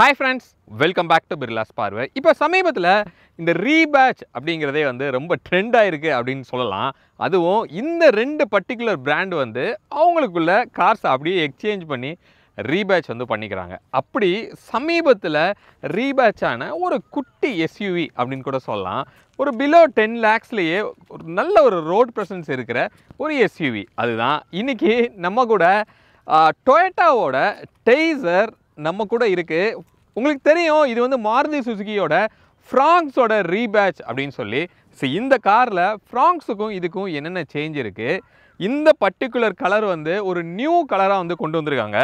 Hi friends, welcome back to Birla's பார்வை. இப்போ சமீபத்தில் இந்த ரீபேட்ச் அப்படிங்கிறதே வந்து ரொம்ப ட்ரெண்ட் ஆயிருக்கு அப்படின்னு சொல்லலாம். அதுவும் இந்த ரெண்டு பர்டிகுலர் பிராண்ட் வந்து அவங்களுக்குள்ள கார்ஸ் அப்படியே எக்ஸ்சேஞ்ச் பண்ணி ரீபேட்ச் வந்து பண்ணிக்கிறாங்க. அப்படி சமீபத்தில் ரீபேட்சான ஒரு குட்டி எஸ்யூவி அப்படின்னு கூட சொல்லலாம். ஒரு பிலோ 10 lakhsலேயே ஒரு நல்ல ஒரு ரோட் ப்ரெசன்ஸ் இருக்கிற ஒரு எஸ்யூவி. அதுதான் இன்னைக்கு நம்ம கூட டொயோட்டாவோட டெய்சர் நம்ம கூட இருக்கு. உங்களுக்கு தெரியும் இது வந்து மாருதி சுசுகியோட ஃப்ராங்க்ஸோட ரீபேட்ச் அப்படின்னு சொல்லி. இந்த காரில் ஃப்ராங்க்ஸுக்கும் இதுக்கும் என்னென்ன சேஞ்ச் இருக்குது, இந்த பர்டிகுலர் கலர் வந்து ஒரு நியூ கலராக வந்து கொண்டு வந்திருக்காங்க.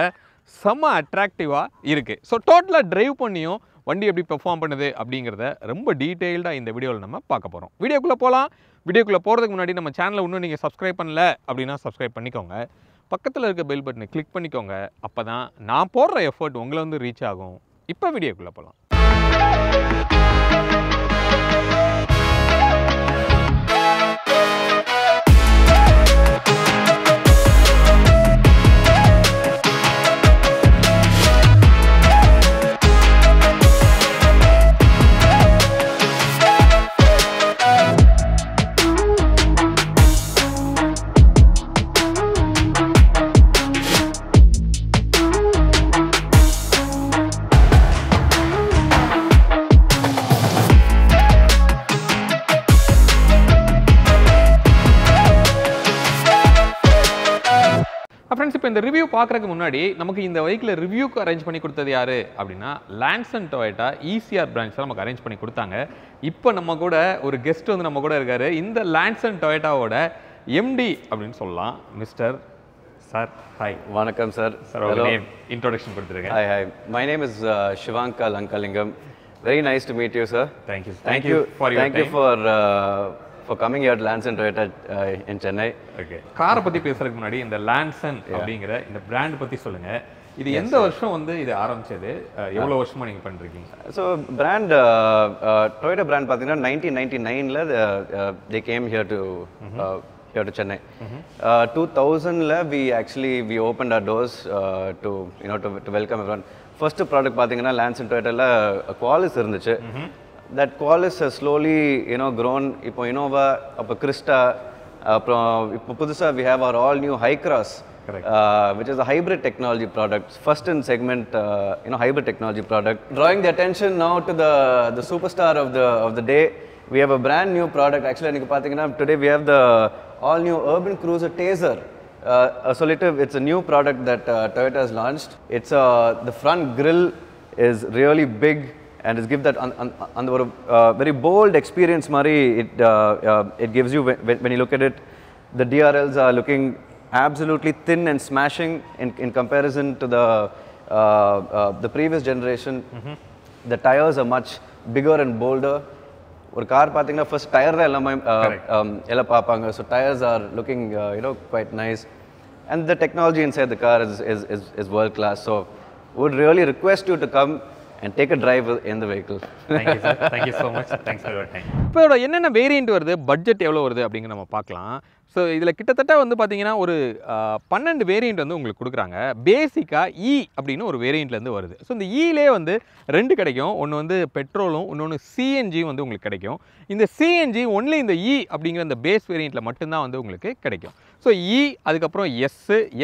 செம்ம அட்ராக்டிவாக இருக்குது. ஸோ டோட்டலாக ட்ரைவ் பண்ணியும் வண்டி எப்படி பெர்ஃபார்ம் பண்ணுது அப்படிங்கிறத ரொம்ப டீட்டெயில்டாக இந்த வீடியோவில் நம்ம பார்க்க போகிறோம். வீடியோக்குள்ளே போகலாம். வீடியோக்குள்ளே போகிறதுக்கு முன்னாடி நம்ம சேனலை இன்னும் நீங்கள் சப்ஸ்கிரைப் பண்ணல அப்படின்னா சப்ஸ்கிரைப் பண்ணிக்கோங்க. பக்கத்தில் இருக்க பெல் பட்டனை கிளிக் பண்ணிக்கோங்க. அப்போ தான் நான் போடுற எஃபர்ட் உங்களை வந்து ரீச் ஆகும். இப்போ வீடியோக்குள்ளே போகலாம். ஃப்ரெண்ட்ஸ், இப்போ இந்த ரிவ்யூ பார்க்குறதுக்கு முன்னாடி நமக்கு இந்த வெஹிக்கிளை ரிவ்யூக்கு அரேஞ்ச் பண்ணி கொடுத்தது யார் அப்படின்னா லான்சன் டொயோட்டா ECR பிரான்ச் நமக்கு அரேஞ்ச் பண்ணி கொடுத்தாங்க. இப்போ நம்ம கூட ஒரு கெஸ்ட் வந்து நம்ம கூட இருக்காரு. இந்த லான்சன் டொயோட்டாவோட MD அப்படின்னு சொல்லலாம். Mister sir, hi. வணக்கம் சார். நேம் இன்ட்ரோடக்ஷன் கொடுத்துருங்க. Hi, hi. My name is Shivanka Lankalingam. Very nice to meet you, sir. Thank you. Thank you for your time. Thank you for coming here at Lanson Toyota in Chennai. Okay, காரை பற்றி பேசுறதுக்கு முன்னாடி இந்த லான்சன் அப்படிங்கிற இந்த brand பற்றி சொல்லுங்க. இது எந்த வருஷம் வந்து இது ஆரம்பிச்சது, எவ்வளோ வருஷமா நீங்க பண்றீங்க? So brand Toyota brand பார்த்தீங்கன்னா 1999ல they came here to Chennai. 2000ல we opened our doors to welcome everyone. First product பார்த்தீங்கன்னா Lanson Toyotaல Qualis இருந்துச்சு. That Qualis has slowly grown. இப்போ Innova, அப்போ Crista, அப்புறம் இப்போ புதுசா we have our all new Hi-Cross, which is a hybrid technology product, first in segment hybrid technology product, drawing the attention now to the superstar of the day. We have a brand new product. Actually நீங்க பாத்தீங்கன்னா today we have the all new urban cruiser Tazer. It's a new product that Toyota has launched. It's the front grille is really big and it gives that on the very bold experience mari it gives you when you look at it. The DRLs are looking absolutely thin and smashing in comparison to the previous generation. The tires are much bigger and bolder. ஒரு car பார்த்தீங்கன்னா first tyre தான் எல்லாம் பார்ப்பாங்க. So tyres are looking quite nice, and the technology inside the car is world class. So would really request you to come and take a drive in the vehicle. Thank you sir. Thank you so much. Thanks for your time. இப்போ இதோட என்னென்ன variant வருது, budget எவ்வளோ வருது அப்படிங்கிற நம்ம பார்க்கலாம். So இதில் கிட்டத்தட்ட வந்து பார்த்தீங்கன்னா ஒரு 12 வேரியண்ட் வந்து உங்களுக்கு கொடுக்குறாங்க. பேசிக்காக அப்படின்னு ஒரு வேரியண்ட்லேருந்து வருது. ஸோ இந்த ஈலே வந்து 2 கிடைக்கும். ஒன்று வந்து பெட்ரோலும், இன்னொன்று சிஎன்ஜியும் வந்து உங்களுக்கு கிடைக்கும். இந்த சிஎன்ஜி ஒன்லி இந்த அப்படிங்கிற இந்த பேஸ் வேரியண்ட்டில் மட்டும்தான் வந்து உங்களுக்கு கிடைக்கும். ஸோ அதுக்கப்புறம்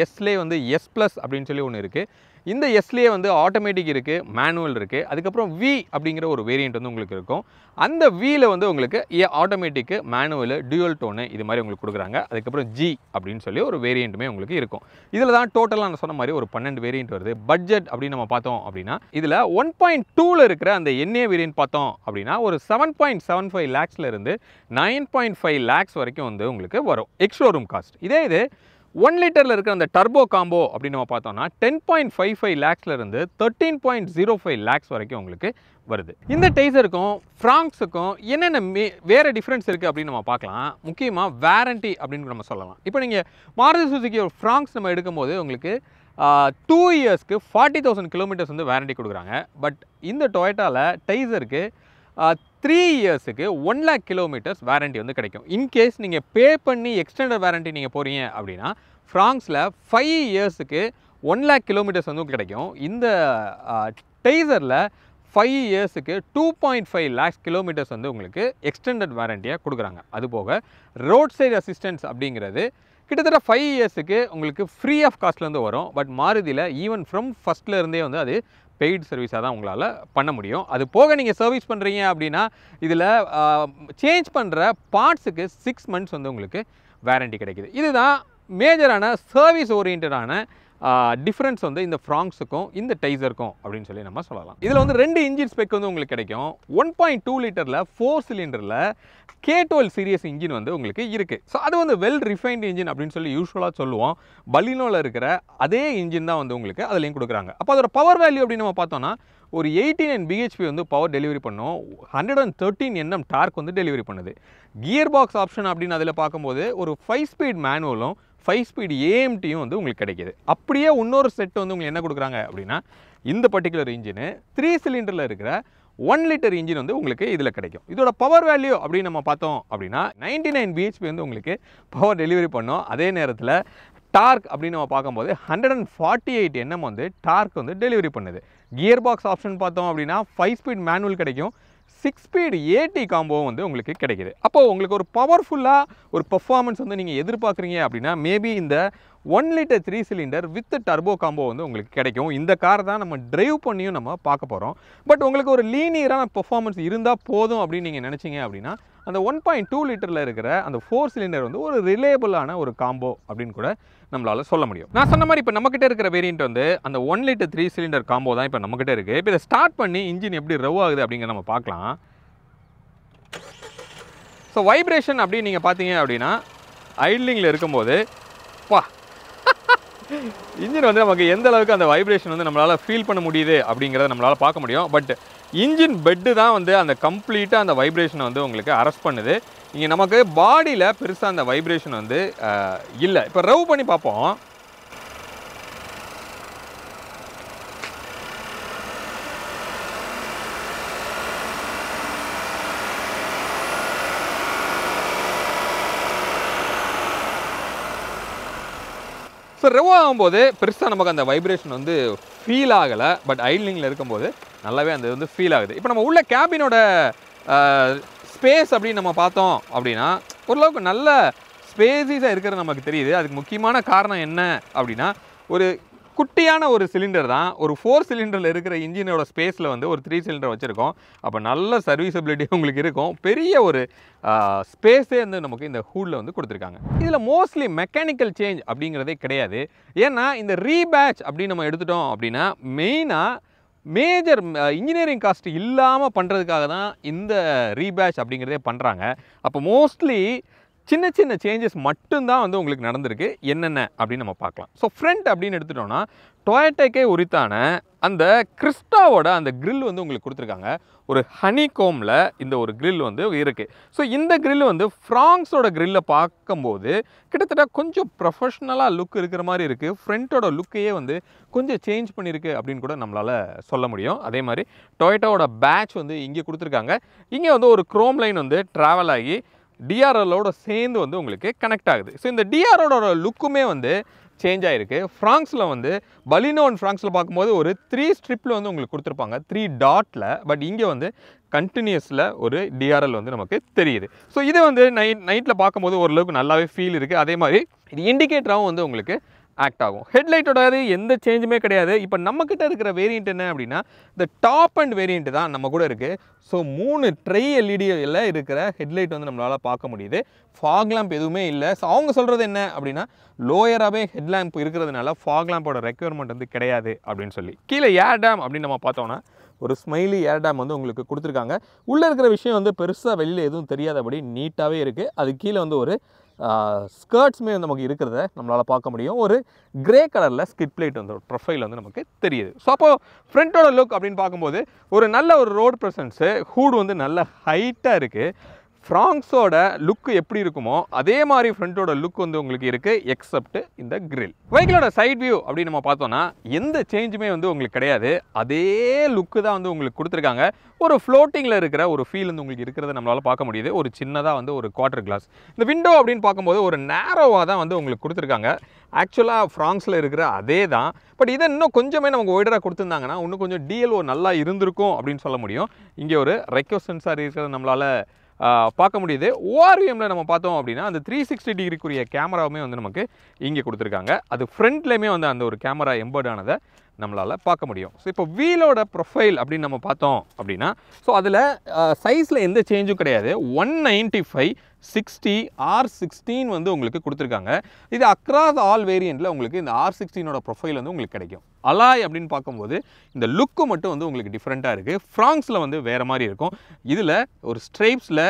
எஸ்லேயே வந்து S+ அப்படின்னு சொல்லி ஒன்று இருக்குது. இந்த எஸ்லேயே வந்து ஆட்டோமேட்டிக் இருக்குது, மேனுவல் இருக்குது. அதுக்கப்புறம் அப்படிங்கிற ஒரு வேரியண்ட் வந்து உங்களுக்கு இருக்கும். அந்த வியில் வந்து உங்களுக்கு ஆட்டோமேட்டிக்கு, மேனுவல், டியூவல் டோனு இது மாதிரி உங்களுக்கு கொடுக்குறாங்க. அதுக்கப்புறம் அப்படின்னு சொல்லி ஒரு வேரியண்ட்டுமே உங்களுக்கு இருக்கும். இதில் தான் டோட்டலாக நான் சொன்ன மாதிரி ஒரு 12 வேரியண்ட் வருது. பட்ஜெட் அப்படின்னு நம்ம பார்த்தோம் அப்படின்னா இதில் 1.2ல் இருக்கிற அந்த NA வேரியண்ட் பார்த்தோம் அப்படின்னா ஒரு 7.75 lakhsல இருந்து 9.5 lakhs வரைக்கும் வந்து உங்களுக்கு வரும் எக்ஸ்ஷோரூம் காஸ்ட். இதே இது 1 லிட்டரில் இருக்கிற அந்த டர்போ காம்போ அப்படின்னு நம்ம பார்த்தோம்னா 10.55 lakhsல இருந்து 13.05 lakhs வரைக்கும் உங்களுக்கு வருது. இந்த டெய்சருக்கும் ஃப்ராங்க்ஸுக்கும் என்னென்ன வேறு டிஃப்ரென்ஸ் இருக்குது அப்படின்னு நம்ம பார்க்கலாம். முக்கியமாக வாரண்டி அப்படின்னு நம்ம சொல்லலாம். இப்போ நீங்கள் மாருதி சுசுகி ஒரு ஃப்ராங்க்ஸ் நம்ம எடுக்கும்போது உங்களுக்கு 2 இயர்ஸ்க்கு 40,000 கிலோமீட்டர்ஸ் வந்து வாரண்டி கொடுக்குறாங்க. பட் இந்த டொயோட்டாவில் டெய்சருக்கு 3 இயர்ஸுக்கு 1 lakh கிலோமீட்டர்ஸ் வாரண்டி வந்து கிடைக்கும். இன்கேஸ் நீங்கள் பே பண்ணி எக்ஸ்டெண்டட் வாரண்டி நீங்கள் போகிறீங்க அப்படின்னா ஃப்ராங்க்ஸில் 5 இயர்ஸுக்கு 1 lakh கிலோமீட்டர்ஸ் வந்து கிடைக்கும். இந்த டெய்சரில் 5 இயர்ஸுக்கு 2.5 lakhs கிலோமீட்டர்ஸ் வந்து உங்களுக்கு எக்ஸ்டெண்டட் வாரண்டியாக கொடுக்குறாங்க. அதுபோக ரோட் சைடு அசிஸ்டன்ஸ் அப்படிங்கிறது கிட்டத்தட்ட 5 இயர்ஸுக்கு உங்களுக்கு ஃப்ரீ ஆஃப் காஸ்ட்லேருந்து வரும். பட் மாருதியில் ஈவன் ஃப்ரம் ஃபஸ்ட்லேருந்தே வந்து அது பெய்டு சர்வீஸாக தான் உங்களால் பண்ண முடியும். அது போக நீங்கள் சர்வீஸ் பண்ணுறீங்க அப்படின்னா இதில் சேஞ்ச் பண்ணுற பார்ட்ஸுக்கு 6 months வந்து உங்களுக்கு வாரண்டி கிடைக்குது. இதுதான் மேஜரான சர்வீஸ் ஓரியன்டான டிஃப்ரென்ஸ் வந்து இந்த ஃப்ராங்ஸுக்கும் இந்த டைசருக்கும் அப்படின்னு சொல்லி நம்ம சொல்லலாம். இதில் வந்து 2 இன்ஜின் ஸ்பெக் வந்து உங்களுக்கு கிடைக்கும். 1.2 லிட்டரில் 4 சிலிண்டரில் K12 சீரியஸ் இன்ஜின் வந்து உங்களுக்கு இருக்குது. ஸோ அது வந்து வெல் ரிஃபைன்டு இன்ஜின் அப்படின்னு சொல்லி யூஸ்வலாக சொல்லுவோம். பலினோவில் இருக்கிற அதே இன்ஜின் தான் வந்து உங்களுக்கு அதுலேயும் கொடுக்குறாங்க. அப்போ அதோட பவர் வேல்யூ அப்படின்னு நம்ம பார்த்தோன்னா ஒரு 89 bhp வந்து பவர் டெலிவரி பண்ணும். 113 Nm டார்க் வந்து டெலிவரி பண்ணுது. கியர் பாக்ஸ் ஆப்ஷன் அப்படின்னு அதில் பார்க்கும்போது ஒரு 5 ஸ்பீட் மேனுவலும் 5 ஸ்பீட் AMTயும் வந்து உங்களுக்கு கிடைக்கிது. அப்படியே இன்னொரு செட் வந்து உங்களுக்கு என்ன கொடுக்குறாங்க அப்படின்னா இந்த பர்டிகுலர் இன்ஜினு 3 சிலிண்டரில் இருக்கிற 1 லிட்டர் இன்ஜின் வந்து உங்களுக்கு இதில் கிடைக்கும். இதோட பவர் வேல்யூ அப்படின்னு நம்ம பார்த்தோம் அப்படின்னா 99 bhp வந்து உங்களுக்கு பவர் டெலிவரி பண்ணும். அதே நேரத்தில் டார்க் அப்படின்னு நம்ம பார்க்கும்போது 148 Nm வந்து டார்க் வந்து டெலிவரி பண்ணுது. கியர் பாக்ஸ் ஆப்ஷன் பார்த்தோம் அப்படின்னா 5 ஸ்பீட் மேனுவல் கிடைக்கும். 6 ஸ்பீட் AT காம்போ வந்து உங்களுக்கு கிடைக்குது. அப்போது உங்களுக்கு ஒரு பவர்ஃபுல்லாக ஒரு பெர்ஃபார்மன்ஸ் வந்து நீங்கள் எதிர்பார்க்குறீங்க அப்படின்னா மேபி இந்த 1 litre 3 cylinder with turbo combo வந்து உங்களுக்கு கிடைக்கும். இந்த கார் தான் நம்ம டிரைவ் பண்ணியும் நம்ம பார்க்க போகிறோம். பட் உங்களுக்கு ஒரு லீனியரான பெர்ஃபார்மன்ஸ் இருந்தால் போதும் அப்படின்னு நீங்கள் நினச்சிங்க அப்படின்னா அந்த 1.2 லிட்டரில் இருக்கிற அந்த 4 சிலிண்டர் வந்து ஒரு ரிலேபிளான ஒரு காம்போ அப்படின்னு கூட நம்மளால் சொல்ல முடியும். நான் சொன்ன மாதிரி இப்போ நம்மக்கிட்ட இருக்கிற வேரியண்ட் வந்து அந்த 1 லிட்டர் 3 சிலிண்டர் காம்போ தான் இப்போ நம்மக்கிட்ட இருக்குது. இப்போ இதை ஸ்டார்ட் பண்ணி இன்ஜின் எப்படி ரவ் ஆகுது அப்படிங்கிறத நம்ம பார்க்கலாம். ஸோ வைப்ரேஷன் அப்படின்னு நீங்கள் பார்த்தீங்க அப்படின்னா ஐட்லிங்கில் இருக்கும்போது இன்ஜின் வந்து நமக்கு எந்த அளவுக்கு அந்த வைப்ரேஷன் வந்து நம்மளால் ஃபீல் பண்ண முடியுது அப்படிங்கிறத நம்மளால் பார்க்க முடியும். பட் இன்ஜின் பெட்டு தான் வந்து அந்த கம்ப்ளீட்டாக அந்த வைப்ரேஷனை வந்து உங்களுக்கு அரெஸ்ட் பண்ணுது. இங்கே நமக்கு பாடியில் பெருசாக அந்த வைப்ரேஷன் வந்து இல்லை. இப்போ ரவ் பண்ணி பார்ப்போம். ஸோ ரெவ் ஆகும்போது பெருசாக நமக்கு அந்த வைப்ரேஷன் வந்து ஃபீல் ஆகலை. பட் ஐட்லிங்கில் இருக்கும்போது நல்லாவே அந்த வந்து ஃபீல் ஆகுது. இப்போ நம்ம உள்ள கேபினோட ஸ்பேஸ் அப்படின்னு நம்ம பார்த்தோம் அப்படின்னா ஓரளவுக்கு நல்ல ஸ்பேசிஸாக இருக்கிறது நமக்கு தெரியுது. அதுக்கு முக்கியமான காரணம் என்ன அப்படின்னா ஒரு குட்டியான ஒரு சிலிண்டர் தான். ஒரு 4 சிலிண்டரில் இருக்கிற இன்ஜினோட ஸ்பேஸில் வந்து ஒரு 3 சிலிண்டர் வச்சுருக்கோம். அப்போ நல்ல சர்வீசபிலிட்டி உங்களுக்கு இருக்கும். பெரிய ஒரு ஸ்பேஸே வந்து நமக்கு இந்த ஹூடில் வந்து கொடுத்துருக்காங்க. இதில் மோஸ்ட்லி மெக்கானிக்கல் சேஞ்ச் அப்படிங்கிறதே கிடையாது. ஏன்னா இந்த ரீபேட்ச் அப்படின்னு நம்ம எடுத்துட்டோம் அப்படின்னா மெயினாக மேஜர் இன்ஜினியரிங் காஸ்ட் இல்லாமல் பண்ணுறதுக்காக தான் இந்த ரீபேட்ச் அப்படிங்கிறதே பண்ணுறாங்க. அப்போ மோஸ்ட்லி சின்ன சின்ன சேஞ்சஸ் மட்டும்தான் வந்து உங்களுக்கு நடந்திருக்கு. என்னென்ன அப்படின்னு நம்ம பார்க்கலாம். ஸோ ஃப்ரண்ட் அப்படின்னு எடுத்துட்டோம்னா டொயோட்டாக்கே உரித்தான அந்த கிறிஸ்டாவோட அந்த கிரில் வந்து உங்களுக்கு கொடுத்துருக்காங்க. ஒரு ஹனிகோமில் இந்த ஒரு கிரில் வந்து இருக்குது. ஸோ இந்த கிரில் வந்து ஃப்ராங்ஸோட கிரில்லை பார்க்கும்போது கிட்டத்தட்ட கொஞ்சம் ப்ரொஃபஷ்னலாக லுக் இருக்கிற மாதிரி இருக்குது. ஃப்ரண்ட்டோட லுக்கையே வந்து கொஞ்சம் சேஞ்ச் பண்ணியிருக்கு அப்படின்னு கூட நம்மளால் சொல்ல முடியும். அதே மாதிரி டொயோட்டாவோட பேட்ச் வந்து இங்கே கொடுத்துருக்காங்க. இங்கே வந்து ஒரு க்ரோம் லைன் வந்து ட்ராவல் ஆகி டிஆர்எல்லோட சேர்ந்து வந்து உங்களுக்கு கனெக்ட் ஆகுது. ஸோ இந்த டிஆர்எல்லோட லுக்குமே வந்து சேஞ்ச் ஆகிருக்கு. ஃப்ராங்ஸில் வந்து பலினோ அண்ட் ஃப்ராங்ஸில் பார்க்கும்போது ஒரு 3 ஸ்ட்ரிப்பில் வந்து உங்களுக்கு கொடுத்துருப்பாங்க, 3 டாட்டில். பட் இங்கே வந்து கண்டினியூஸில் ஒரு டிஆர்எல் வந்து நமக்கு தெரியுது. ஸோ இது வந்து நைட்டில் பார்க்கும்போது ஓரளவுக்கு நல்லாவே ஃபீல் இருக்குது. அதே மாதிரி இது இண்டிகேட்டராகவும் வந்து உங்களுக்கு ஆக்ட் ஆகும். ஹெட்லைட்டோட எந்த சேஞ்சுமே கிடையாது. இப்போ நம்மக்கிட்ட இருக்கிற வேரியண்ட் என்ன அப்படின்னா இந்த டாப் அண்ட் வேரியண்ட் தான் நம்ம கூட இருக்குது. ஸோ 3 ட்ரை எல்இடியில் இருக்கிற ஹெட்லைட் வந்து நம்மளால் பார்க்க முடியுது. ஃபாக் லேம்ப் எதுவுமே இல்லை. ஸோ அவங்க சொல்கிறது என்ன அப்படின்னா லோயராகவே ஹெட்லேம்ப் இருக்கிறதுனால ஃபாக் லேம்போட ரெக்யர்மெண்ட் வந்து கிடையாது அப்படின்னு சொல்லி. கீழே ஏர் டேம் அப்படின்னு நம்ம பார்த்தோன்னா ஒரு ஸ்மைலி ஏர் டேம் வந்து உங்களுக்கு கொடுத்துருக்காங்க. உள்ளே இருக்கிற விஷயம் வந்து பெருசாக வெளியில் எதுவும் தெரியாதபடி நீட்டாகவே இருக்குது. அது கீழே வந்து ஒரு ஸ்கர்ட்ஸுமே நமக்கு இருக்கிறத நம்மளால் பார்க்க முடியும். ஒரு கிரே கலரில் ஸ்கிட் பிளேட் வந்து ப்ரொஃபைல் வந்து நமக்கு தெரியுது. ஸோ அப்போது ஃப்ரண்ட்டோட லுக் அப்படின்னு பார்க்கும்போது ஒரு நல்ல ஒரு ரோட் ப்ரெசன்ஸு, ஹூட் வந்து நல்ல ஹைட்டாக இருக்குது. ஃப்ராங்ஸோட லுக் எப்படி இருக்குமோ அதே மாதிரி ஃப்ரண்ட்டோட லுக் வந்து உங்களுக்கு இருக்குது எக்ஸப்ட் இந்த கிரில். வெஹிக்கிளோட சைட் வியூ அப்படின்னு நம்ம பார்த்தோன்னா எந்த சேஞ்சுமே வந்து உங்களுக்கு கிடையாது. அதே லுக்கு தான் வந்து உங்களுக்கு கொடுத்துருக்காங்க. ஒரு ஃப்ளோட்டிங்கில் இருக்கிற ஒரு ஃபீல் வந்து உங்களுக்கு இருக்கிறத நம்மளால் பார்க்க முடியுது. ஒரு சின்னதாக வந்து ஒரு குவார்டர் கிளாஸ். இந்த விண்டோ அப்படின்னு பார்க்கும்போது ஒரு நேரோவாக தான் வந்து உங்களுக்கு கொடுத்துருக்காங்க. ஆக்சுவலாக ஃப்ராங்ஸில் இருக்கிற அதே தான். பட் இதை இன்னும் கொஞ்சமே நமக்கு ஒய்டராக கொடுத்துருந்தாங்கன்னா இன்னும் கொஞ்சம் டிஎல்ஓ நல்லா இருந்திருக்கும் அப்படின்னு சொல்ல முடியும். இங்கே ஒரு ரெக்கோ சென்சார் இருக்கிறத நம்மளால் பார்க்க முடியுது. ஓஆர்விஎம்மில் நம்ம பார்த்தோம் அப்படின்னா அந்த 360 டிகிரிக்குரிய கேமராவுமே வந்து நமக்கு இங்கே கொடுத்துருக்காங்க. அது ஃப்ரண்ட்லேயுமே வந்து அந்த ஒரு கேமரா எம்பர்ட் ஆனதை நம்மளால் பார்க்க முடியும். ஸோ இப்போ வீலோட ப்ரொஃபைல் அப்படின்னு நம்ம பார்த்தோம் அப்படின்னா ஸோ அதில் சைஸில் எந்த சேஞ்சும் கிடையாது. 195/60 R16 வந்து உங்களுக்கு கொடுத்துருக்காங்க. இது அக்ராஸ் ஆல் வேரியண்ட்டில் உங்களுக்கு இந்த R16ஓட ப்ரொஃபைல் வந்து உங்களுக்கு கிடைக்கும். அலாய் அப்படின்னு பார்க்கும்போது இந்த லுக்கு மட்டும் வந்து உங்களுக்கு டிஃப்ரெண்ட்டாக இருக்குது. ஃப்ராங்ஸில் வந்து வேறு மாதிரி இருக்கும். இதில் ஒரு ஸ்ட்ரைப்ஸில்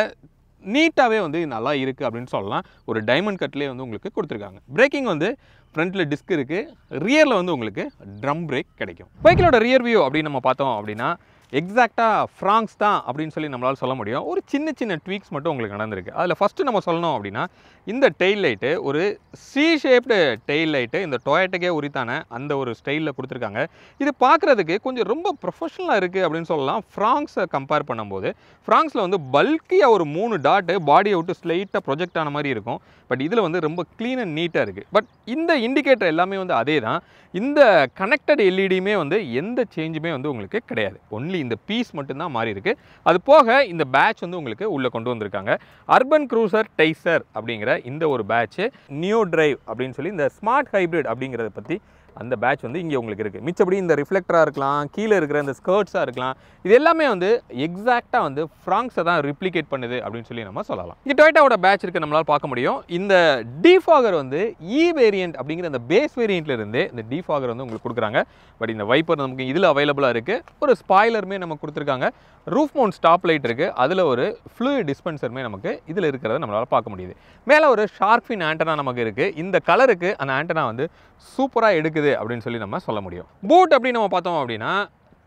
நீட்டாகவே வந்து நல்லா இருக்குது அப்படின்னு சொல்லலாம். ஒரு டைமண்ட் கட்லேயே வந்து உங்களுக்கு கொடுத்துருக்காங்க. பிரேக்கிங் வந்து ஃப்ரண்ட்டில் டிஸ்க் இருக்குது, ரியரில் வந்து உங்களுக்கு ட்ரம் பிரேக் கிடைக்கும். பைக்கிலோட ரியர் வியூ அப்படின்னு நம்ம பார்த்தோம் அப்படின்னா எக்ஸாக்டாக ஃப்ராங்ஸ் தான் அப்படின்னு சொல்லி நம்மளால் சொல்ல முடியும். ஒரு சின்ன சின்ன ட்வீக்ஸ் மட்டும் உங்களுக்கு நடந்திருக்கு. அதில் ஃபஸ்ட்டு நம்ம சொல்லணும் அப்படின்னா இந்த டெயில் லைட்டு ஒரு சி ஷேப்டு டெயில் லைட்டு இந்த டொயோட்டாக்கே உரித்தான அந்த ஒரு ஸ்டைலில் கொடுத்துருக்காங்க. இது பார்க்குறதுக்கு கொஞ்சம் ரொம்ப ப்ரொஃபஷனலாக இருக்குது அப்படின்னு சொல்லலாம். ஃப்ராங்ஸை கம்பேர் பண்ணும்போது ஃப்ராங்ஸில் வந்து பல்கியாக ஒரு 3 டாட்டு பாடியை விட்டு ஸ்லைட்டாக ப்ரொஜெக்ட் ஆன மாதிரி இருக்கும். பட் இதில் வந்து ரொம்ப க்ளீன் அண்ட் நீட்டாக இருக்குது. பட் இந்த இண்டிகேட்டர் எல்லாமே வந்து அதே தான். இந்த கனெக்டட் எல்இடியுமே வந்து எந்த சேஞ்சுமே வந்து உங்களுக்கு கிடையாது. ஒன்லி இந்த பீஸ் மட்டும்தான் மாறி இருக்குது. அது போக இந்த பேட்ச் வந்து உங்களுக்கு உள்ளே கொண்டு வந்திருக்காங்க. அர்பன் க்ரூசர் டைசர் அப்படிங்கிற இந்த ஒரு பேட்ச்சு நியோ டிரைவ் அப்படின்னு சொல்லி இந்த ஸ்மார்ட் ஹைப்ரிட் அப்படிங்கிறத பற்றி அந்த பேட்ச் வந்து இங்கே உங்களுக்கு இருக்குது. மிச்சப்படி இந்த ரிஃப்ளெக்டராக இருக்கலாம், கீழே இருக்கிற இந்த ஸ்கர்ட்ஸாக இருக்கலாம், இது எல்லாமே வந்து எக்ஸாக்டாக வந்து ஃப்ராங்ஸை தான் ரிப்ளிகேட் பண்ணுது அப்படின்னு சொல்லி நம்ம சொல்லலாம். இங்கே டொயோட்டாவோட பேட்ச் இருக்குது நம்மளால் பார்க்க முடியும். இந்த டிஃபாகர் வந்து இ வேரியன்ட் அப்படிங்கிற அந்த பேஸ் வேரியண்ட்ல இருந்து இந்த டிஃபாகர் வந்து உங்களுக்கு கொடுக்குறாங்க. பட் இந்த வைப்பர் நமக்கு இதில் அவைலபிளாக இருக்குது. ஒரு ஸ்பாய்லருமே நமக்கு கொடுத்துருக்காங்க. ரூஃப் மவுண்ட் ஸ்டாப் லைட் இருக்குது. அதில் ஒரு ஃப்ளூயிட் டிஸ்பென்சருமே நமக்கு இதில் இருக்கிறத நம்மளால் பார்க்க முடியுது. மேலே ஒரு ஷார்க் ஃபின் ஆண்டனா நமக்கு இருக்குது. இந்த கலருக்கு அந்த ஆண்டனா வந்து சூப்பராக எடுக்குது அப்படின்னு சொல்லி நம்ம சொல்ல முடியும். பூட் அப்படின்னு நம்ம பார்த்தோம் அப்படின்னா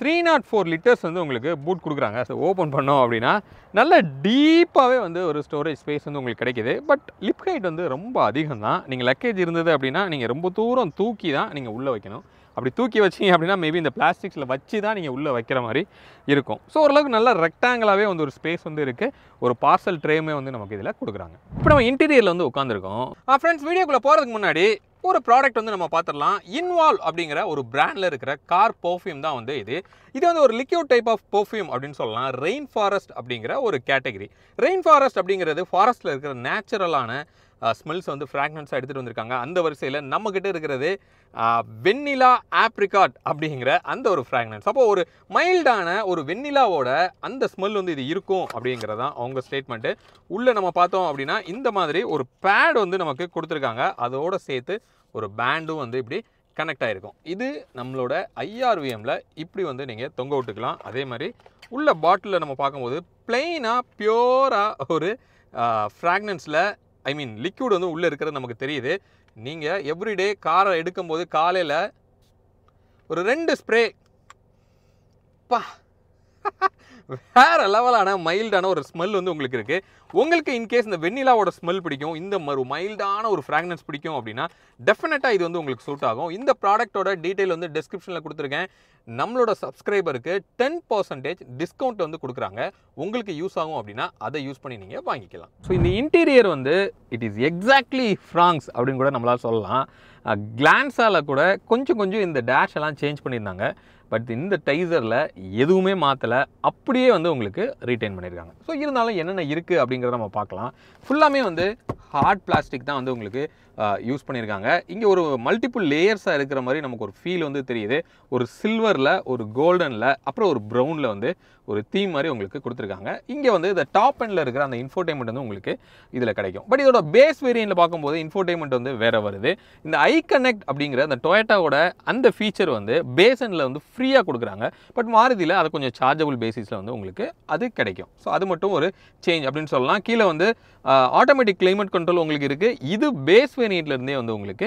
304 லிட்டர்ஸ் வந்து உங்களுக்கு பூட் கொடுக்குறாங்க. ஸோ ஓப்பன் பண்ணோம் அப்படின்னா நல்ல டீப்பாகவே வந்து ஒரு ஸ்டோரேஜ் ஸ்பேஸ் வந்து உங்களுக்கு கிடைக்கிது. பட் லிப் ஹைட் வந்து ரொம்ப அதிகம் தான். நீங்கள் லக்கேஜ் இருந்தது அப்படின்னா நீங்கள் ரொம்ப தூரம் தூக்கி தான் நீங்கள் உள்ளே வைக்கணும். அப்படி தூக்கி வச்சிங்க அப்படின்னா மேபி இந்த பிளாஸ்டிக்ஸில் வச்சு தான் நீங்கள் உள்ளே வைக்கிற மாதிரி இருக்கும். ஸோ ஓரளவுக்கு நல்ல ரெக்டாங்கிளாகவே வந்து ஒரு ஸ்பேஸ் வந்து இருக்குது. ஒரு பார்சல் ட்ரேமே வந்து நமக்கு இதில் கொடுக்குறாங்க. இப்போ நம்ம இன்டீரியரில் வந்து உட்காந்துருக்கோம். ஃப்ரெண்ட்ஸ், வீடியோக்குள்ளே போகிறதுக்கு முன்னாடி ஒரு ப்ராடக்ட் வந்து நம்ம பார்த்துடலாம். இன்வால்வ் அப்படிங்கிற ஒரு பிராண்டில் இருக்கிற கார் பர்ஃப்யூம் தான் வந்து இது வந்து ஒரு லிக்யூட் டைப் ஆஃப் பர்ஃப்யூம் அப்படின்னு சொல்லலாம். ரெயின் ஃபாரஸ்ட் அப்படிங்கிற ஒரு கேட்டகரி. ரெயின் ஃபாரஸ்ட் அப்படிங்கிறது ஃபாரஸ்ட்டில் இருக்கிற நேச்சுரலான ஸ்மெல்ஸ் வந்து ஃப்ராக்ரன்ஸாக எடுத்துகிட்டு வந்திருக்காங்க. அந்த வரிசையில் நம்மக்கிட்ட இருக்கிறது வெண்ணிலா ஆப்ரிகாட் அப்படிங்கிற அந்த ஒரு ஃப்ராக்ரன்ஸ். அப்போ ஒரு மைல்டான ஒரு வெண்ணிலாவோட அந்த ஸ்மெல் வந்து இது இருக்கும் அப்படிங்கிறது தான் அவங்க ஸ்டேட்மெண்ட்டு. உள்ளே நம்ம பார்த்தோம் அப்படின்னா இந்த மாதிரி ஒரு பேட் வந்து நமக்கு கொடுத்துருக்காங்க. அதோடு சேர்த்து ஒரு பேண்டும் வந்து இப்படி கனெக்ட் ஆகிருக்கும். இது நம்மளோட ஐஆர்விஎம்மில் இப்படி வந்து நீங்கள் தொங்க விட்டுக்கலாம். அதே மாதிரி உள்ள பாட்டிலில் நம்ம பார்க்கும்போது பிளெயினாக பியூராக ஒரு ஃப்ராக்ரன்ஸில் லிக்யூட் வந்து உள்ளே இருக்கிறது நமக்கு தெரியுது. நீங்கள் எவ்ரிடே காரை எடுக்கும்போது காலையில் ஒரு 2 ஸ்ப்ரே வேறு லெவலான மைல்டான ஒரு ஸ்மெல் வந்து உங்களுக்கு இருக்குது. உங்களுக்கு இன்கேஸ் இந்த வெண்ணிலாவோட ஸ்மெல் பிடிக்கும், இந்த ஒரு மைல்டான ஒரு ஃப்ராக்ரன்ஸ் பிடிக்கும் அப்படின்னா டெஃபினட்டாக இது வந்து உங்களுக்கு சூட் ஆகும். இந்த ப்ராடக்ட்டோட டீட்டெயில் வந்து டிஸ்கிரிப்ஷனில் கொடுத்துருக்கேன். நம்மளோட சப்ஸ்கிரைபருக்கு 10% டிஸ்கவுண்ட் வந்து கொடுக்குறாங்க. உங்களுக்கு யூஸ் ஆகும் அப்படின்னா அதை யூஸ் பண்ணி நீங்கள் வாங்கிக்கலாம். ஸோ இந்த இன்டீரியர் வந்து இட் இஸ் எக்ஸாக்ட்லி ஃப்ராங்ஸ் அப்படின்னு கூட நம்மளால் சொல்லலாம். கிளான்ஸால் கூட கொஞ்சம் இந்த டேஷ் எல்லாம் சேஞ்ச் பண்ணியிருந்தாங்க. பட் இந்த டைசரில் எதுவுமே மாற்றலை, அப்படியே வந்து உங்களுக்கு ரீட்டைன் பண்ணியிருக்காங்க. ஸோ இருந்தாலும் என்னென்ன இருக்குது அப்படிங்கிறத நம்ம பார்க்கலாம். ஃபுல்லாமே வந்து ஹார்ட் பிளாஸ்டிக் தான் வந்து உங்களுக்கு யூஸ் பண்ணியிருக்காங்க. இங்கே ஒரு மல்டிபிள் லேயர்ஸாக இருக்கிற மாதிரி நமக்கு ஒரு ஃபீல் வந்து தெரியுது. ஒரு சில்வரில், ஒரு கோல்டனில், அப்புறம் ஒரு ப்ரௌனில் வந்து ஒரு தீம் மாதிரி உங்களுக்கு கொடுத்துருக்காங்க. இங்கே வந்து இந்த டாப் எண்டில் இருக்கிற அந்த இன்ஃபோடைன்மெண்ட் வந்து உங்களுக்கு இதில் கிடைக்கும். பட் இதோட பேஸ் வேரியண்ட்டில் பார்க்கும்போது இன்ஃபோடைன்மெண்ட் வந்து வேறு வருது. இந்த ஐ கனெக்ட் அப்படிங்கிற அந்த டொயோட்டாவோட அந்த ஃபீச்சர் வந்து பேஸ் எண்டில் வந்து ஃப்ரீயாக கொடுக்குறாங்க. பட் மாருதியில் அது கொஞ்சம் சார்ஜபிள் பேசிஸில் வந்து உங்களுக்கு அது கிடைக்கும். ஸோ அது மட்டும் ஒரு சேஞ்ச் அப்படின்னு சொல்லலாம். கீழே வந்து ஆட்டோமேட்டிக் கிளைமேட் கண்ட்ரோல் உங்களுக்கு இருக்குது. இது பேஸ் வேரியண்ட்லேருந்தே வந்து உங்களுக்கு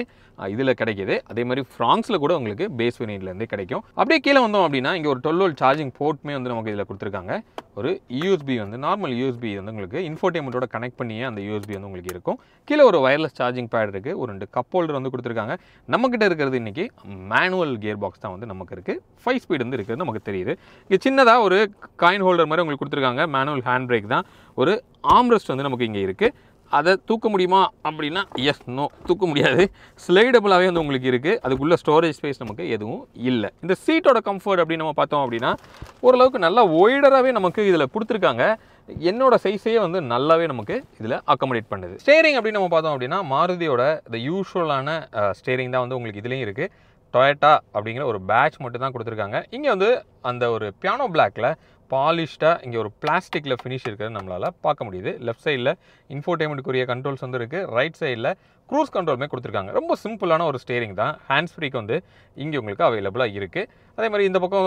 இதில் கிடைக்கிது. அதே மாதிரி ஃப்ராங்ஸில் கூட உங்களுக்கு பேஸ் வேரியண்ட்லேருந்தே கிடைக்கும். அப்படியே கீழே வந்தோம் அப்படின்னா இங்கே ஒரு 12 வோல்ட் சார்ஜிங் போர்ட்டுமே வந்து நமக்கு இதில் கொடுத்துருக்காங்க. ஒரு யூஎஸ்பி வந்து நார்மல் யூஎஸ்பி வந்து உங்களுக்கு இன்ஃபோடெயின்மெண்ட்டோட கனெக்ட் பண்ணியே அந்த யூஎஸ்பி வந்து உங்களுக்கு இருக்கும். கீழே ஒரு வயர்லெஸ் சார்ஜிங் பேட் இருக்குது. ஒரு 2 கப் ஹோல்டர் வந்து கொடுத்துருக்காங்க. நம்மக்கிட்ட இருக்கிறது இன்றைக்கி மேனுவல் கியர் பாக்ஸ் தான் வந்து நமக்கு இருக்குது. 5 ஸ்பீட் வந்து இருக்கிறது நமக்கு தெரியுது. இங்கே சின்னதாக ஒரு காயின் ஹோல்டர் மாதிரி உங்களுக்கு கொடுத்துருக்காங்க. மேனுவல் ஹேண்ட் பிரேக் தான். ஒரு ஆம்ரெஸ்ட் வந்து நமக்கு இங்கே இருக்குது. அதை தூக்க முடியுமா அப்படின்னா எஸ் நோ தூக்க முடியாது. ஸ்லைடபுளாகவே வந்து உங்களுக்கு இருக்குது. அதுக்குள்ளே ஸ்டோரேஜ் ஸ்பேஸ் நமக்கு எதுவும் இல்லை. இந்த சீட்டோட கம்ஃபர்ட் அப்படின்னு நம்ம பார்த்தோம் அப்படின்னா ஓரளவுக்கு நல்லா ஒய்டராகவே நமக்கு இதில் கொடுத்துருக்காங்க. என்னோட சைஸையே வந்து நல்லாவே நமக்கு இதில் அக்காமடேட் பண்ணுது. ஸ்டேரிங் அப்படின்னு நம்ம பார்த்தோம் அப்படின்னா மாருதியோட இந்த யூஷுவலான ஸ்டேரிங் தான் வந்து உங்களுக்கு இதுலேயும் இருக்குது. டொயோட்டா அப்படிங்கிற ஒரு பேட்ச் மட்டும் தான் கொடுத்துருக்காங்க. இங்கே வந்து அந்த ஒரு பியானோ பிளாக்கில் பாலிஷ்டாக இங்கே ஒரு பிளாஸ்டிக்கில் ஃபினிஷ் இருக்கிறது நம்மளால் பார்க்க முடியுது. லெஃப்ட் சைடில் இன்ஃபோடெயின்மெண்ட்டுக்குரிய கண்ட்ரோல்ஸ் வந்து இருக்குது. ரைட் சைடில் க்ரூஸ் கண்ட்ரோலுமே கொடுத்துருக்காங்க. ரொம்ப சிம்பிளான ஒரு ஸ்டேரிங் தான். ஹேண்ட்ஸ் ஃப்ரீக்கு வந்து இங்கே உங்களுக்கு அவைலபிளாக இருக்குது. அதே மாதிரி இந்த பக்கம்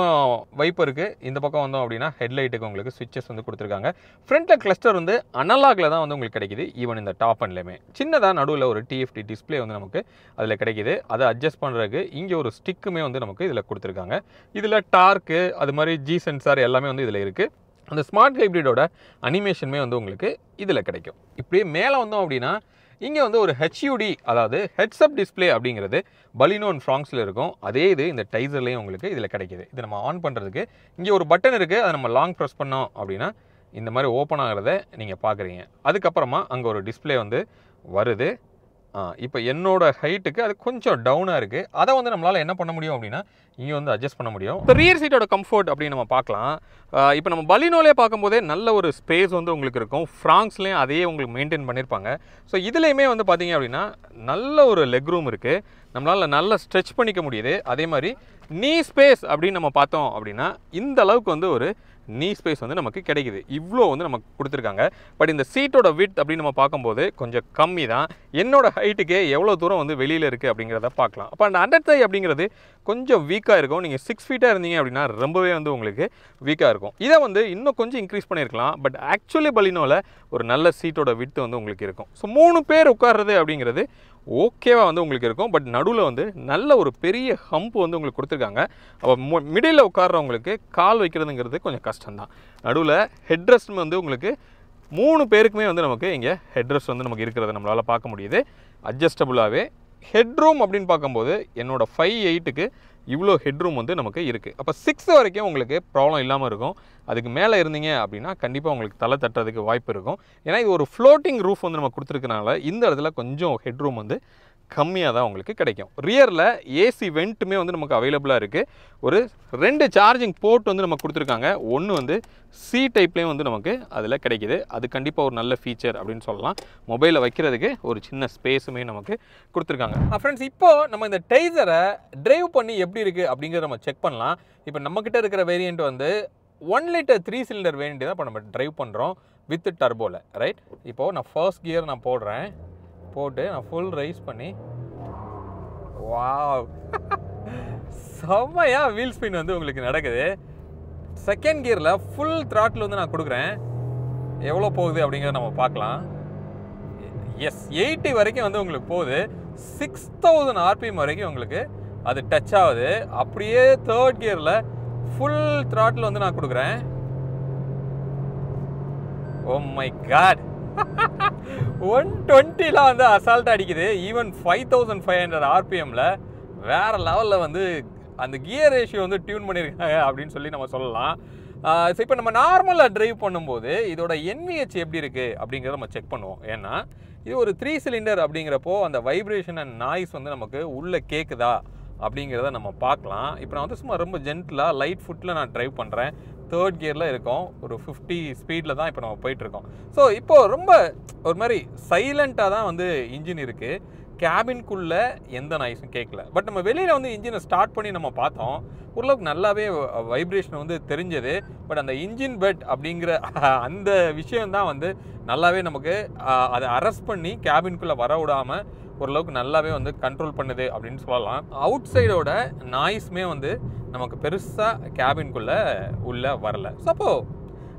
வைப்பருக்கு, இந்த பக்கம் வந்தோம் அப்படின்னா ஹெட்லைட்டுக்கு உங்களுக்கு ஸ்விட்சஸ் வந்து கொடுத்துருக்காங்க. ஃப்ரண்ட்டில் கிளஸ்டர் வந்து அனலாகில் தான் வந்து உங்களுக்கு கிடைக்கிது. ஈவன் இந்த டாப் அண்ட்லேயுமே சின்னதாக நடுவில் ஒரு டிஎஃப்டி டிஸ்பிளே வந்து நமக்கு அதில் கிடைக்கிது. அதை அட்ஜஸ்ட் பண்ணுறதுக்கு இங்கே ஒரு ஸ்டிக்குமே வந்து நமக்கு இதில் கொடுத்துருக்காங்க. இதில் டார்க்கு அது மாதிரி ஜி சென்சார் எல்லாமே வந்து இதில் இருக்குது. அந்த ஸ்மார்ட் ஹைப்ரிடோட அனிமேஷனுமே வந்து உங்களுக்கு இதில் கிடைக்கும். இப்படியே மேலே வந்தோம் அப்படின்னா இங்கே வந்து ஒரு ஹெச்யூடி அதாவது ஹெட்ஸ்அப் டிஸ்பிளே அப்படிங்கிறது பலினோ அண்ட் ஃப்ராங்ஸில் இருக்கும். அதே இது இந்த டைசர்லேயும் உங்களுக்கு இதில் கிடைக்கிது. இது நம்ம ஆன் பண்ணுறதுக்கு இங்கே ஒரு பட்டன் இருக்குது. அதை நம்ம லாங் ப்ரெஸ் பண்ணோம் அப்படின்னா இந்த மாதிரி ஓப்பன் ஆகிறத நீங்கள் பார்க்குறீங்க. அதுக்கப்புறமா அங்கே ஒரு டிஸ்பிளே வந்து வருது. இப்போ என்னோட ஹைட்டுக்கு அது கொஞ்சம் டவுனாக இருக்குது. அதை வந்து நம்மளால் என்ன பண்ண முடியும் அப்படின்னா இங்கே வந்து அட்ஜஸ்ட் பண்ண முடியும். இப்போ ரியர் சீட்டோட கம்ஃபர்ட் அப்படின்னு நம்ம பார்க்கலாம். இப்போ நம்ம பலினோலே பார்க்கும்போதே நல்ல ஒரு ஸ்பேஸ் வந்து உங்களுக்கு இருக்கும். ஃப்ராங்ஸ்லேயும் அதையே உங்களுக்கு மெயின்டைன் பண்ணியிருப்பாங்க. ஸோ இதுலேயுமே வந்து பார்த்தீங்க அப்படின்னா நல்ல ஒரு லெக் ரூம் இருக்குது. நம்மளால் நல்லா ஸ்ட்ரெச் பண்ணிக்க முடியுது. அதே மாதிரி நீ ஸ்பேஸ் அப்படின்னு நம்ம பார்த்தோம் அப்படின்னா இந்த அளவுக்கு வந்து ஒரு நீ ஸ்பேஸ் வந்து நமக்கு கிடைக்குது. இவ்வளோ வந்து நமக்கு கொடுத்துருக்காங்க. பட் இந்த சீட்டோட விட்த் அப்படின்னு நம்ம பார்க்கும்போது கொஞ்சம் கம்மி தான். என்னோட ஹைட்டுக்கே எவ்வளோ தூரம் வந்து வெளியில் இருக்குது அப்படிங்கிறத பார்க்கலாம். அப்போ அந்த அண்டர் தை அப்படிங்கிறது கொஞ்சம் வீக்காக இருக்கும். நீங்கள் 6 ஃபீட்டாக இருந்தீங்க அப்படின்னா ரொம்பவே வந்து உங்களுக்கு வீக்காக இருக்கும். இதை வந்து இன்னும் கொஞ்சம் இன்க்ரீஸ் பண்ணியிருக்கலாம். பட் ஆக்சுவலி பலினோவில் ஒரு நல்ல சீட்டோட விட்த் வந்து உங்களுக்கு இருக்கும். ஸோ 3 பேர் உட்கார்றது அப்படிங்கிறது ஓகேவாக வந்து உங்களுக்கு இருக்கும். பட் நடுவில் வந்து நல்ல ஒரு பெரிய ஹம்ப் வந்து உங்களுக்கு கொடுத்துருக்காங்க. அப்போ மிடில் உட்கார்றவங்களுக்கு கால் வைக்கிறதுங்கிறது கொஞ்சம் கஷ்டம்தான். நடுவில் ஹெட்ரெஸ்ட் வந்து உங்களுக்கு 3 பேருக்குமே வந்து நமக்கு இங்கே ஹெட்ரெஸ்ட் வந்து நமக்கு இருக்கிறத நம்மளால் பார்க்க முடியுது. அட்ஜஸ்டபுளாகவே ஹெட்ரூம் அப்படின்னு பார்க்கும்போது என்னோட 5'8" இவ்வளோ ஹெட்ரூம் வந்து நமக்கு இருக்குது. அப்போ 6 வரைக்கும் உங்களுக்கு ப்ராப்ளம் இல்லாமல் இருக்கும். அதுக்கு மேலே இருந்தீங்க அப்படின்னா கண்டிப்பாக உங்களுக்கு தலை தட்டுறதுக்கு வாய்ப்பு இருக்கும். ஏன்னா இது ஒரு ஃப்ளோட்டிங் ரூஃப் வந்து நம்ம கொடுத்துருக்கனால இந்த இடத்துல கொஞ்சம் ஹெட்ரூம் வந்து கம்மியாக தான் உங்களுக்கு கிடைக்கும். ரியரில் ஏசி வெண்ட்டுமே வந்து நமக்கு அவைலபிளாக இருக்குது. ஒரு 2 சார்ஜிங் போர்ட் வந்து நம்ம கொடுத்துருக்காங்க. ஒன்று வந்து சி டைப்லேயும் வந்து நமக்கு அதில் கிடைக்கிது. அது கண்டிப்பாக ஒரு நல்ல ஃபீச்சர் அப்படின்னு சொல்லலாம். மொபைலில் வைக்கிறதுக்கு ஒரு சின்ன ஸ்பேஸுமே நமக்கு கொடுத்துருக்காங்க. ஃப்ரெண்ட்ஸ், இப்போது நம்ம இந்த டைசரை ட்ரைவ் பண்ணி எப்படி இருக்குது அப்படிங்கிறத நம்ம செக் பண்ணலாம். இப்போ நம்மக்கிட்ட இருக்கிற வேரியண்ட் வந்து 1 லிட்டர் 3 சிலிண்டர் வேரியண்ட் தான் இப்போ நம்ம ட்ரைவ் பண்ணுறோம் வித் டர்போவில், ரைட்? இப்போது நான் ஃபர்ஸ்ட் கியர் நான் போடுறேன். போட்டு நான் ஃபுல் ரைஸ் பண்ணி வாவ் செம்மையாக வீல் ஸ்பின் வந்து உங்களுக்கு நடக்குது. செகண்ட் கியரில் ஃபுல் த்ராட்டில் வந்து நான் கொடுக்குறேன். எவ்வளோ போகுது அப்படிங்கிறத நம்ம பார்க்கலாம். எஸ், 80 வரைக்கும் வந்து உங்களுக்கு போகுது. 6000 RPM வரைக்கும் உங்களுக்கு அது டச் ஆகுது. அப்படியே தேர்ட் கியரில் ஃபுல் த்ராட்டில் வந்து நான் கொடுக்குறேன். ஓ மை காட், 120லாம் வந்து அசால்ட்டாக அடிக்குது. ஈவன் 5500 RPMல வேறு லெவலில் வந்து அந்த கியர் ரேஷியோ வந்து டியூன் பண்ணியிருக்காங்க அப்படின்னு சொல்லி நம்ம சொல்லலாம். ஸோ இப்போ நம்ம நார்மலாக ட்ரைவ் பண்ணும்போது இதோட NVH எப்படி இருக்குது அப்படிங்கிறத நம்ம செக் பண்ணுவோம். ஏன்னா இது ஒரு 3 சிலிண்டர் அப்படிங்கிறப்போ அந்த வைப்ரேஷன் அண்ட் நாய்ஸ் வந்து நமக்கு உள்ளே கேட்குதா அப்படிங்கிறத நம்ம பார்க்கலாம். இப்போ நான் வந்து சும்மா ரொம்ப ஜென்டிலாக லைட் ஃபுட்டில் நான் ட்ரைவ் பண்ணுறேன். தேர்ட் கியரில் இருக்கும். ஒரு 50 ஸ்பீடில் தான் இப்போ நம்ம போயிட்டுருக்கோம். ஸோ இப்போது ரொம்ப ஒரு மாதிரி சைலண்ட்டாக தான் வந்து இன்ஜின் இருக்குது. கேபின்குள்ளே எந்த நாய்ஸும் கேட்கல. பட் நம்ம வெளியில் வந்து இன்ஜினை ஸ்டார்ட் பண்ணி நம்ம பார்த்தோம். ஓரளவுக்கு நல்லாவே வைப்ரேஷன் வந்து தெரிஞ்சது. பட் அந்த இன்ஜின் பெட் அப்படிங்கிற அந்த விஷயம்தான் வந்து நல்லாவே நமக்கு அதை அரெஸ்ட் பண்ணி கேபின்குள்ளே வர விடாமல் ஓரளவுக்கு நல்லாவே வந்து கண்ட்ரோல் பண்ணுது அப்படின்னு சொல்லலாம். அவுட் சைடோட நாய்ஸுமே வந்து நமக்கு பெருசாக கேபின்குள்ளே உள்ளே வரல. ஸோ அப்போது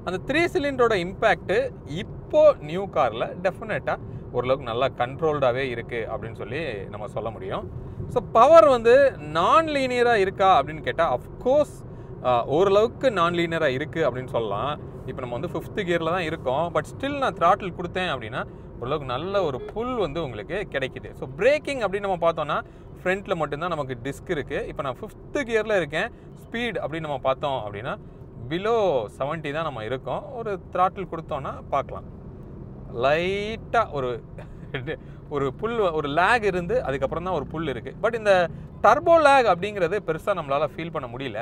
அந்த 3 சிலிண்டரோட இம்பேக்ட்டு இப்போது நியூ காரில் டெஃபினட்டாக ஓரளவுக்கு நல்லா கண்ட்ரோல்டாகவே இருக்குது அப்படின்னு சொல்லி நம்ம சொல்ல முடியும். ஸோ பவர் வந்து நான் லீனியராக இருக்கா அப்படின்னு கேட்டால் அஃப்கோர்ஸ் ஓரளவுக்கு நான் லீனியராக இருக்குது அப்படின்னு சொல்லலாம். இப்போ நம்ம வந்து 5th கியரில் தான் இருக்கோம். பட் ஸ்டில் நான் த்ராட்டில் கொடுத்தேன் அப்படின்னா ஓரளவுக்கு நல்ல ஒரு புல் வந்து உங்களுக்கு கிடைக்குது. ஸோ பிரேக்கிங் அப்படின்னு நம்ம பார்த்தோன்னா ஃப்ரண்ட்டில் மட்டும்தான் நமக்கு டிஸ்க் இருக்குது. இப்போ நான் 5th கியரில் இருக்கேன். ஸ்பீட் அப்படின்னு நம்ம பார்த்தோம் அப்படின்னா பிலோ 70 தான் நம்ம இருக்கோம். ஒரு த்ராட்டில் கொடுத்தோன்னா பார்க்கலாம் லைட்டாக ஒரு புல் ஒரு லேக் இருந்து அதுக்கப்புறம் தான் ஒரு புல் இருக்குது. பட் இந்த டர்போ லேக் அப்படிங்கிறது பெருசாக நம்மளால் ஃபீல் பண்ண முடியல.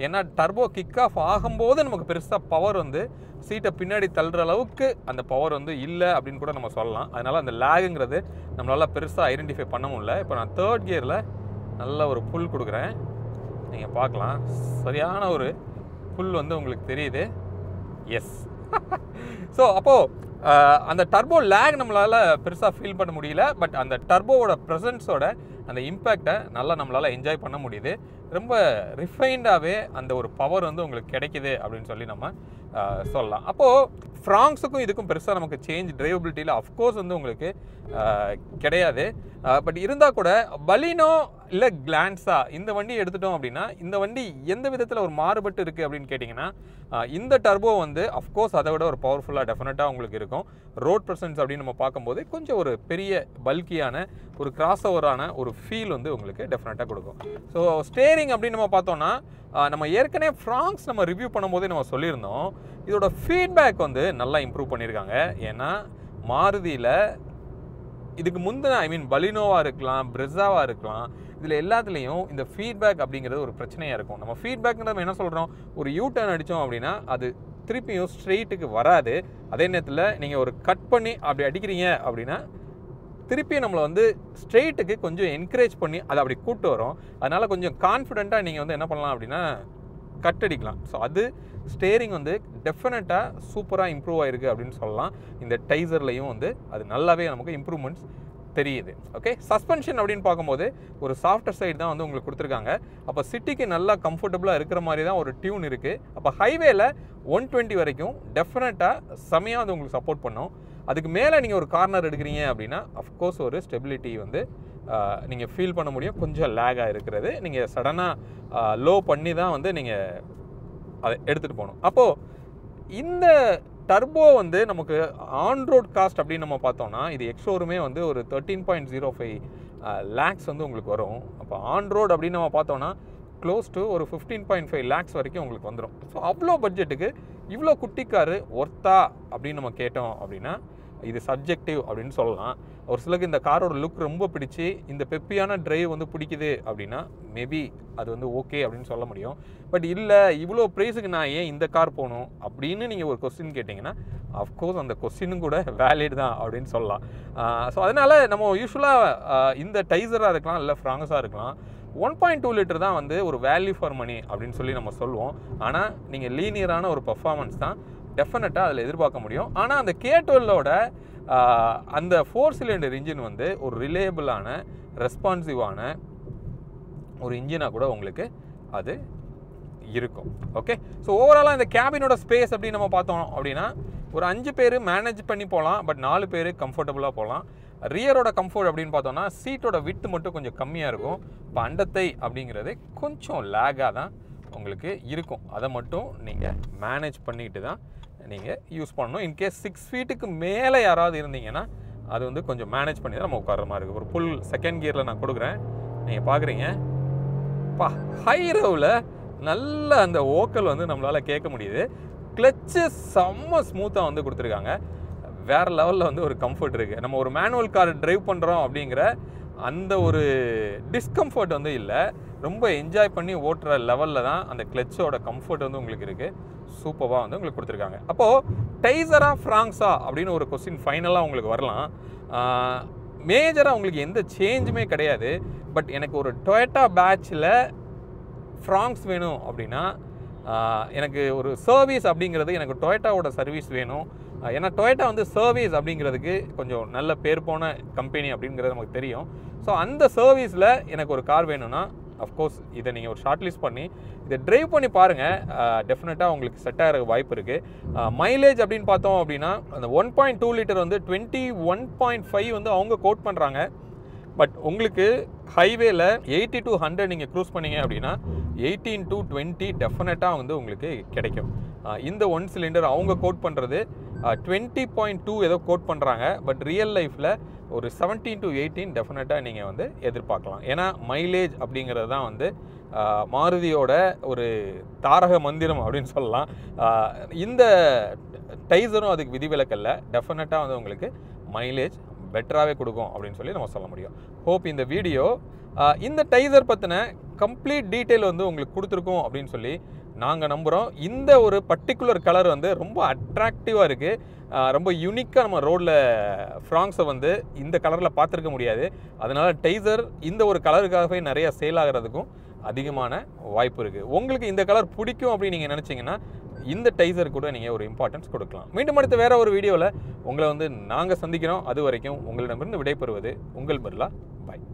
ஏன்னா டர்போ கிக் ஆஃப் ஆகும்போது நமக்கு பெருசாக பவர் வந்து சீட்டை பின்னாடி தள்ளுற அளவுக்கு அந்த பவர் வந்து இல்லை அப்படின்னு கூட நம்ம சொல்லலாம். அதனால் அந்த லேகுங்கிறது நம்மளால் பெருசாக ஐடென்டிஃபை பண்ண முடியல. இப்போ நான் 3rd கியரில் நல்ல ஒரு புல் கொடுக்குறேன். நீங்கள் பார்க்கலாம் சரியான ஒரு புல் வந்து உங்களுக்கு தெரியுது. எஸ். ஸோ அப்போது அந்த டர்போ லேக் நம்மளால் பெருசாக ஃபீல் பண்ண முடியல. பட் அந்த டர்போவோட ப்ரெசன்ஸோட அந்த இம்பேக்டை நல்லா நம்மளால் என்ஜாய் பண்ண முடியுது. ரொம்ப ரிஃபைண்டாகவே அந்த ஒரு பவர் வந்து உங்களுக்கு கிடைக்குது அப்படின்னு சொல்லி நம்ம சொல்லலாம். அப்போது ஃப்ராங்ஸுக்கும் இதுக்கும் பெருசாக நமக்கு சேஞ்ச் டிரைவபிலிட்டியில் அஃப்கோர்ஸ் வந்து உங்களுக்கு கிடையாது. பட் இருந்தால் கூட பலினோ இல்லை கிளான்ஸா இந்த வண்டி எடுத்துட்டோம் அப்படின்னா இந்த வண்டி எந்த விதத்தில் ஒரு மாறுபட்டு இருக்குது அப்படின்னு கேட்டிங்கன்னா இந்த டர்போ வந்து அஃப்கோர்ஸ் அதை விட ஒரு பவர்ஃபுல்லாக டெஃபினட்டாக உங்களுக்கு இருக்கும். ரோட் ப்ரெசன்ஸ் அப்படின்னு நம்ம பார்க்கும்போது கொஞ்சம் ஒரு பெரிய பல்கியான ஒரு கிராஸ் ஓவரான ஒரு ஃபீல் வந்து உங்களுக்கு டெஃபினட்டாக கொடுக்கும். ஸோ ஸ்டேரிங் அப்படின்னு நம்ம பார்த்தோன்னா நம்ம ஏற்கனவே ஃப்ராங்ஸ் நம்ம ரிவ்யூ பண்ணும்போதே நம்ம சொல்லியிருந்தோம் இதோட ஃபீட்பேக் வந்து நல்லா இம்ப்ரூவ் பண்ணியிருக்காங்க. ஏன்னா மாருதியில் இதுக்கு முந்தின பலினோவாக இருக்கலாம், பிரெஸாவாக இருக்கலாம், இதில் எல்லாத்துலேயும் இந்த ஃபீட்பேக் அப்படிங்கிறது ஒரு பிரச்சனையாக இருக்கும். நம்ம ஃபீட்பேக்னு நம்ம என்ன சொல்கிறோம், ஒரு யூ டர்ன் அடித்தோம் அப்படின்னா அது திருப்பியும் ஸ்ட்ரெயிட்டுக்கு வராது. அதே நேரத்தில் நீங்கள் ஒரு கட் பண்ணி அப்படி அடிக்கிறீங்க அப்படின்னா திருப்பி நம்மளை வந்து ஸ்ட்ரெயிட்டுக்கு கொஞ்சம் என்கரேஜ் பண்ணி அதை அப்படி கூப்பிட்டு வரும். அதனால் கொஞ்சம் கான்ஃபிடெண்ட்டாக நீங்கள் வந்து என்ன பண்ணலாம் அப்படின்னா கட் அடிக்கலாம். ஸோ அது ஸ்டேரிங் வந்து டெஃபினட்டாக சூப்பராக இம்ப்ரூவ் ஆகிருக்கு அப்படின்னு சொல்லலாம். இந்த டைசர்லையும் வந்து அது நல்லாவே நமக்கு இம்ப்ரூவ்மெண்ட்ஸ் தெரியுது. ஓகே, சஸ்பென்ஷன் அப்படின்னு பார்க்கும்போது ஒரு சாஃப்ட்வேர் சைடு தான் வந்து உங்களுக்கு கொடுத்துருக்காங்க. அப்போ சிட்டிக்கு நல்லா கம்ஃபர்டபுளாக இருக்கிற மாதிரி தான் ஒரு டியூன் இருக்குது. அப்போ ஹைவேல 120 வரைக்கும் டெஃபினட்டாக செமையாக வந்து உங்களுக்கு சப்போர்ட் பண்ணும். அதுக்கு மேலே நீங்கள் ஒரு கார்னர் எடுக்கிறீங்க அப்படின்னா அஃப்கோர்ஸ் ஒரு ஸ்டெபிலிட்டி வந்து நீங்கள் ஃபீல் பண்ண முடியும். கொஞ்சம் லேகாக இருக்கிறது நீங்கள் சடனாக லோ பண்ணி தான் வந்து நீங்கள் அதை எடுத்துகிட்டு போகணும். அப்போது இந்த டர்போ வந்து நமக்கு ஆன் ரோட் காஸ்ட் அப்படின்னு நம்ம பார்த்தோம்னா இது எக்ஸோருமே வந்து ஒரு 13.05 லேக்ஸ் வந்து உங்களுக்கு வரும். அப்போ ஆன் ரோட் அப்படின்னு நம்ம பார்த்தோம்னா க்ளோஸ் டு ஒரு 15.5 லேக்ஸ் வரைக்கும் உங்களுக்கு வந்துடும். ஸோ அவ்வளோ பட்ஜெட்டுக்கு இவ்வளோ குட்டிக்காரு ஒர்த்தா அப்படின்னு நம்ம கேட்டோம் அப்படின்னா இது சப்ஜெக்டிவ் அப்படின்னு சொல்லலாம். ஒரு சிலருக்கு இந்த காரோட லுக் ரொம்ப பிடிச்சி இந்த பெப்பியான டிரைவ் வந்து பிடிக்குது அப்படின்னா மேபி அது வந்து ஓகே அப்படின்னு சொல்ல முடியும். பட் இல்லை இவ்வளோ ப்ரைஸுக்கு நான் ஏன் இந்த கார் போகணும் அப்படின்னு நீங்கள் ஒரு கொஸ்டின் கேட்டிங்கன்னா அஃப்கோர்ஸ் அந்த கொஸ்டினும் கூட வேலிட் தான் அப்படின்னு சொல்லலாம். ஸோ அதனால் நம்ம யூஸ்வலாக இந்த டைசராக இருக்கலாம் இல்லை ஃப்ராங்கஸாக இருக்கலாம் 1.2 லிட்டர் தான் வந்து ஒரு வேல்யூ ஃபார் மணி அப்படின்னு சொல்லி நம்ம சொல்லுவோம். ஆனால் நீங்கள் லீனியரான ஒரு பர்ஃபார்மன்ஸ் தான் டெஃபினட்டாக அதில் எதிர்பார்க்க முடியும். ஆனால் அந்த K12ஓட அந்த 4 சிலிண்டர் இன்ஜின் வந்து ஒரு ரிலேபிளான ரெஸ்பான்சிவான ஒரு இன்ஜினாக கூட உங்களுக்கு அது இருக்கும். ஓகே, ஸோ ஓவராலாக இந்த கேபினோட ஸ்பேஸ் அப்படின்னு நம்ம பார்த்தோம் அப்படின்னா ஒரு 5 பேர் மேனேஜ் பண்ணி போகலாம். பட் 4 பேர் கம்ஃபர்டபுளாக போகலாம். ரியரோட கம்ஃபர்ட் அப்படின்னு பார்த்தோம்னா சீட்டோட விட்டு மட்டும் கொஞ்சம் கம்மியாக இருக்கும். இப்போ அண்டத்தை அப்படிங்கிறது கொஞ்சம் லேகாக தான் உங்களுக்கு இருக்கும். அதை மட்டும் நீங்கள் மேனேஜ் பண்ணிக்கிட்டு தான் நீங்கள் யூஸ் பண்ணணும். இன்கேஸ் 6 ஃபீட்டுக்கு மேலே யாராவது இருந்தீங்கன்னா அது வந்து கொஞ்சம் மேனேஜ் பண்ணி தான் நம்ம உட்கார்ற மாதிரி இருக்குது. ஒரு புல் 2nd கியரில் நான் கொடுக்குறேன். நீங்கள் பார்க்குறீங்க ஹை ரவ்வில் நல்ல அந்த ஓக்கல் வந்து நம்மளால் கேட்க முடியுது. கிளச்சு செம்ம ஸ்மூத்தாக வந்து கொடுத்துருக்காங்க. வேறு லெவலில் வந்து ஒரு கம்ஃபர்ட் இருக்குது. நம்ம ஒரு மேனுவல் கார் ட்ரைவ் பண்ணுறோம் அப்படிங்கிற அந்த ஒரு டிஸ்கம்ஃபர்ட் வந்து இல்லை. ரொம்ப என்ஜாய் பண்ணி ஓட்டுற லெவலில் தான் அந்த கிளச்சோட கம்ஃபர்ட் வந்து உங்களுக்கு இருக்குது. சூப்பராக வந்து உங்களுக்கு கொடுத்துருக்காங்க. அப்போது டைசரா ஃப்ராங்ஸா அப்படின்னு ஒரு கொஸ்டின் ஃபைனலாக உங்களுக்கு வரலாம். மேஜராக உங்களுக்கு எந்த சேஞ்சுமே கிடையாது. பட் எனக்கு ஒரு டொயோட்டா பேட்சில் ஃப்ராங்ஸ் வேணும் அப்படின்னா எனக்கு ஒரு சர்வீஸ் அப்படிங்கிறது எனக்கு டொயோட்டாவோட சர்வீஸ் வேணும். ஏன்னா டொயோட்டா வந்து சர்வீஸ் அப்படிங்கிறதுக்கு கொஞ்சம் நல்ல பேர் போன கம்பெனி அப்படிங்கிறது நமக்கு தெரியும். ஸோ அந்த சர்வீஸில் எனக்கு ஒரு கார் வேணும்னா அஃப்கோர்ஸ் இதை நீங்கள் ஒரு ஷார்ட் லிஸ்ட் பண்ணி இதை ட்ரைவ் பண்ணி பாருங்கள். டெஃபினட்டாக உங்களுக்கு செட் ஆகிற வாய்ப்பு இருக்குது. மைலேஜ் அப்படின்னு பார்த்தோம் அப்படின்னா அந்த 1.2 லிட்டர் வந்து 21.5 வந்து அவங்க கோட் பண்ணுறாங்க. பட் உங்களுக்கு ஹைவேல 80 to 100 நீங்கள் க்ரூஸ் பண்ணீங்க அப்படின்னா 18 to 20 டெஃபினட்டாக வந்து உங்களுக்கு கிடைக்கும். இந்த 1 சிலிண்டர் அவங்க கோட் பண்ணுறது 20.2 ஏதோ கோட் பண்ணுறாங்க. பட் ரியல் லைஃப்பில் ஒரு 17 to 18 டெஃபினட்டாக நீங்கள் வந்து எதிர்பார்க்கலாம். ஏன்னா மைலேஜ் அப்படிங்கிறது தான் வந்து மாருதியோட ஒரு தாரக மந்திரம் அப்படின்னு சொல்லலாம். இந்த டைசரும் அதுக்கு விதிவிலக்கல்ல. டெஃபினட்டாக வந்து உங்களுக்கு மைலேஜ் பெட்டராகவே கொடுக்கும் அப்படின்னு சொல்லி நம்ம சொல்ல முடியும். ஹோப் இந்த வீடியோ இந்த டைசர் பற்றின கம்ப்ளீட் டீட்டெயில் வந்து உங்களுக்கு கொடுத்துருக்கோம் அப்படின்னு சொல்லி நாங்கள் நம்புகிறோம். இந்த ஒரு பர்டிகுலர் கலர் வந்து ரொம்ப அட்ராக்டிவாக இருக்குது. ரொம்ப யூனிக்காக நம்ம ரோடில் ஃப்ராங்ஸை வந்து இந்த கலரில் பார்த்துருக்க முடியாது. அதனால் டைசர் இந்த ஒரு கலருக்காகவே நிறைய சேல் ஆகிறதுக்கும் அதிகமான வாய்ப்பு இருக்குது. உங்களுக்கு இந்த கலர் பிடிக்கும் அப்படின்னு நீங்கள் நினச்சிங்கன்னா இந்த டைசர் கூட நீங்கள் ஒரு இம்பார்ட்டன்ஸ் கொடுக்கலாம். மீண்டும் அடுத்த வேறு ஒரு வீடியோவில் உங்களை வந்து நாங்கள் சந்திக்கிறோம். அது வரைக்கும் உங்களிடமிருந்து விடைபெறுவது உங்கள் பிர்லா. பாய்.